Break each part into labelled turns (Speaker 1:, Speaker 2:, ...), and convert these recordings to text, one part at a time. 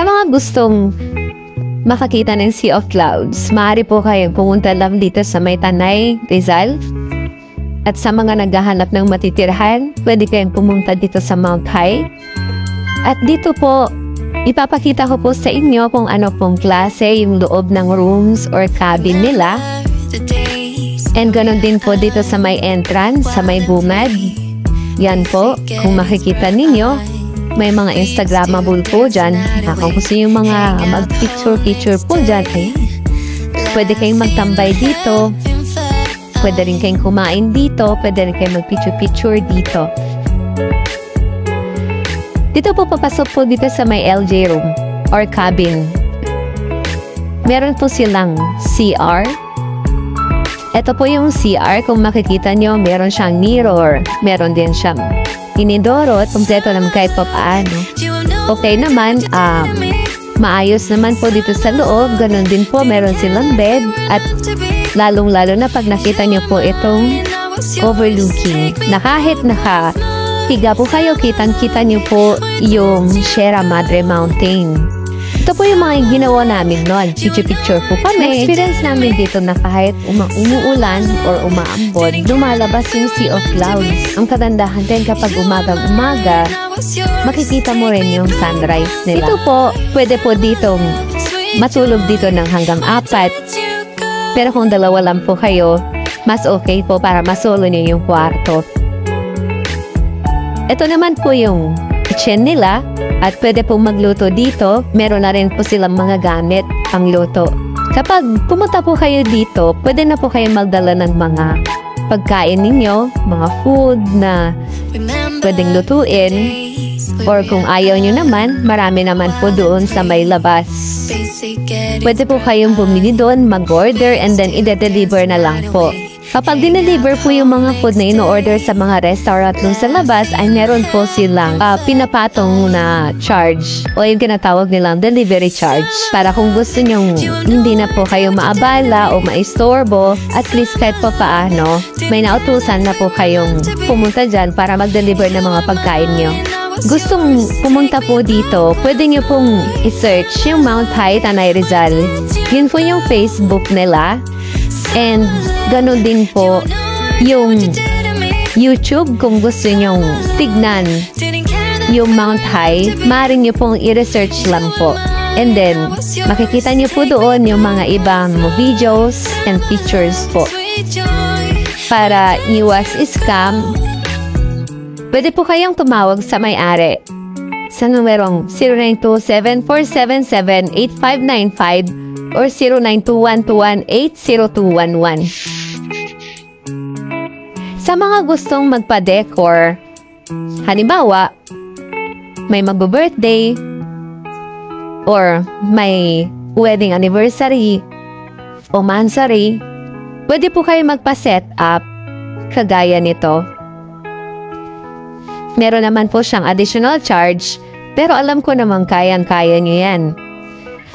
Speaker 1: Sa mga gustong makakita ng Sea of Clouds, maaari po kayong pumunta lang dito sa may Tanay, Rizal. At sa mga naghahanap ng matitirhan, pwede kayong pumunta dito sa Mount High. At dito po, ipapakita ko po sa inyo kung ano pong klase yung loob ng rooms or cabin nila. And ganon din po dito sa may entrance, sa may bungad. Yan po, kung makikita ninyo, may mga Instagrammable po dyan. Kung gusto yung mga mag-picture po dyan, ayan. Pwede kayong magtambay dito. Pwede rin kayong kumain dito. Pwede rin kayong mag-picture dito. Dito po papasok po dito sa may LJ room or cabin. Meron po silang CR. Ito po yung CR. Kung makikita nyo, meron siyang mirror. Meron din siyang inidoro at kumpleto naman kahit pa paano. Okay naman, maayos naman po dito sa loob. Ganon din po, meron silang bed. At lalong-lalo na pag nakita nyo po itong overlooking. Na kahit nakahiga po kayo, kitang-kita nyo po yung Sierra Madre Mountain. Ito po yung mga ginawa namin noon. Picture po kami. Experience namin dito na kahit umuulan or umaambon, lumalabas yung Sea of Clouds. Ang kagandahan din kapag umagang-umaga, makikita mo rin yung sunrise nila. Ito po, pwede po ditong matulog dito ng hanggang 4. Pero kung dalawa lang po kayo, mas okay po para masolo niyo yung kwarto. Ito naman po yung kitchen nila at pwede pong magluto dito. Meron na rin po silang mga gamit pang luto. Kapag pumunta po kayo dito, pwede na po kayo magdala ng mga pagkain ninyo, mga food na pwedeng lutuin. Or kung ayaw nyo naman, marami naman po doon sa may labas. Pwede po kayong bumili doon, mag-order, and then i-deliver na lang po. Kapag dineliver po yung mga food na ino-order sa mga restaurant dun sa labas, ay meron po silang pinapatong na charge o yung kinatawag nilang delivery charge. Para kung gusto nyong hindi na po kayo maabala o maistorbo, at least kahit pa paano, may nautusan na po kayong pumunta dyan para mag-deliver ng mga pagkain nyo. Gustong pumunta po dito, pwede nyo pong i-search yung Mount High, Tanay, Rizal. Yun po yung Facebook nila. And ganun din po yung YouTube kung gusto nyong tignan yung Mount High, maaari nyo pong i-research lang po. And then, makikita nyo po doon yung mga ibang videos and pictures po. Para iwas scam, pwede po kayong tumawag sa may-ari sa numerong 0927-477-8595 or 0921-218-0211. Sa mga gustong magpa-decor, halimbawa, may magbo-birthday or may wedding anniversary o mansary, pwede po kayo magpa-set up kagaya nito. Meron naman po siyang additional charge, pero alam ko naman kayang-kaya nyo yan.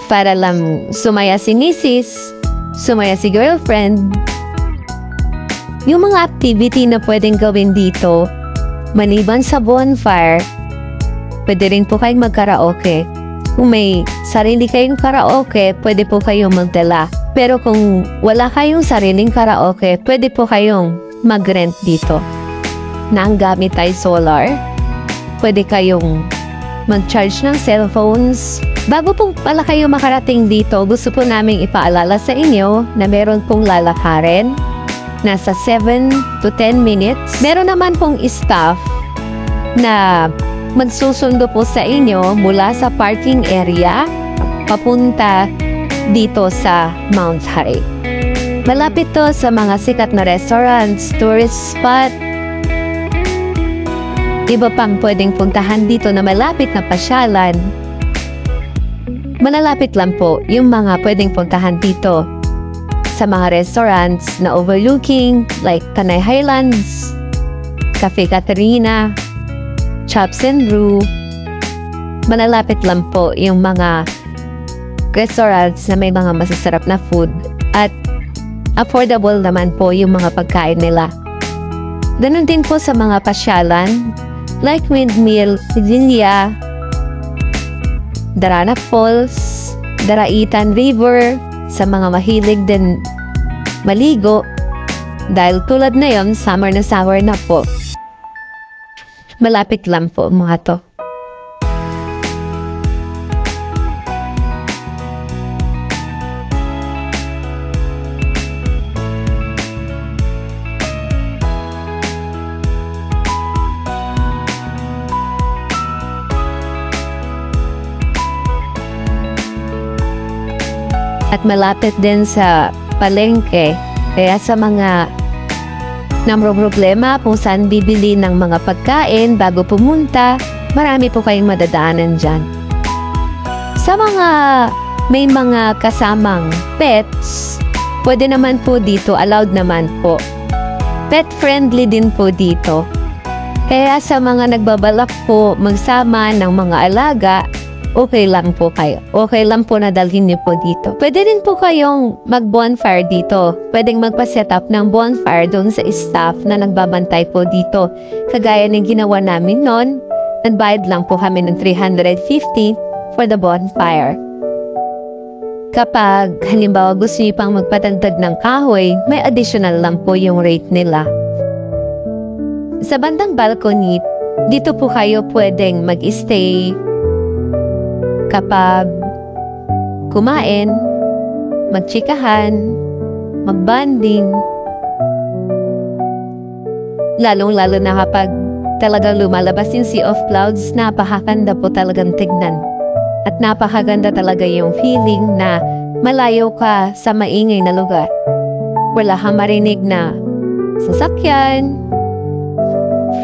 Speaker 1: Para lang sumaya si misis, sumaya si girlfriend. Yung mga activity na pwedeng gawin dito, maliban sa bonfire, pwede rin po kayong mag-karaoke. Kung may sarili kayong karaoke, pwede po kayong magdala. Pero kung wala kayong sariling karaoke, pwede po kayong mag-rent dito. Na ang gamit ay solar, pwede kayong mag-charge ng cellphones. Bago po pala kayo makarating dito, gusto po naming ipaalala sa inyo na meron pong lalakarin, nasa 7 to 10 minutes. Meron naman pong staff na magsusundo po sa inyo mula sa parking area papunta dito sa Mount High. Malapit to sa mga sikat na restaurants, tourist spot. Iba pang pwedeng puntahan dito na malapit na pasyalan. Malalapit lang po yung mga pwedeng puntahan dito sa mga restaurants na overlooking like Tanay Highlands, Cafe Caterina, Chops and Brew. Malalapit lang po yung mga restaurants na may mga masasarap na food at affordable naman po yung mga pagkain nila. Ganun din po sa mga pasyalan like Windmill, Vigilia, Darana Falls, Daraitan River, sa mga mahilig din maligo. Dahil tulad na yon, summer na po. Malapit lang po mga to. At malapit din sa palengke, kaya sa mga problema kung saan bibili ng mga pagkain bago pumunta, marami po kayong madadaanan dyan. Sa mga may mga kasamang pets, pwede naman po dito, allowed naman po. Pet friendly din po dito. Kaya sa mga nagbabalak po magsama ng mga alaga, okay lang po kayo. Okay lang po na dalhin niyo po dito. Pwede din po kayong mag-bonfire dito. Pwedeng magpa-set up ng bonfire doon sa staff na nagbabantay po dito. Kagaya ng ginawa namin noon, nagbayad lang po kami ng 350 for the bonfire. Kapag halimbawa gusto niyo pang magpatagdag ng kahoy, may additional lang po yung rate nila. Sa bandang balcony, dito po kayo pwedeng mag-stay kapag kumain, magtsikahan, magbanding. Lalong-lalo na kapag talagang lumalabas yung Sea of Clouds, napakaganda po talagang tignan. At napakaganda talaga yung feeling na malayo ka sa maingay na lugar. Wala kang marinig na sasakyan.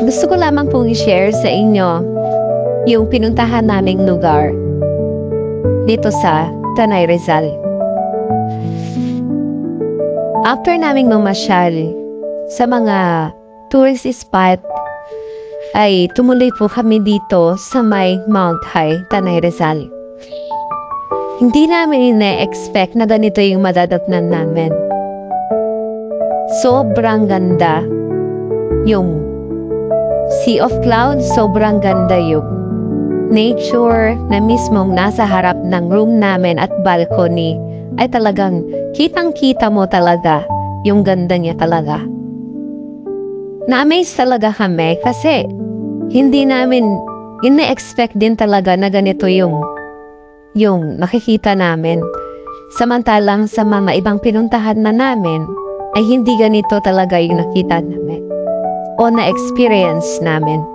Speaker 1: Gusto ko lamang pong i-share sa inyo yung pinuntahan naming lugar dito sa Tanay Rizal. After naming mamasyal sa mga tourist spot, ay tumuloy po kami dito sa may Mount High, Tanay Rizal. Hindi namin ina-expect na ganito yung madadatnan namin. Sobrang ganda yung Sea of Clouds, sobrang ganda yung nature na mismong nasa harap ng room namin at balcony ay talagang kitang-kita mo talaga yung ganda niya talaga. Na-amaze talaga kami kasi hindi namin ina-expect din talaga na ganito yung nakikita namin. Samantalang sa mga ibang pinuntahan na namin ay hindi ganito talaga yung nakita namin o na-experience namin.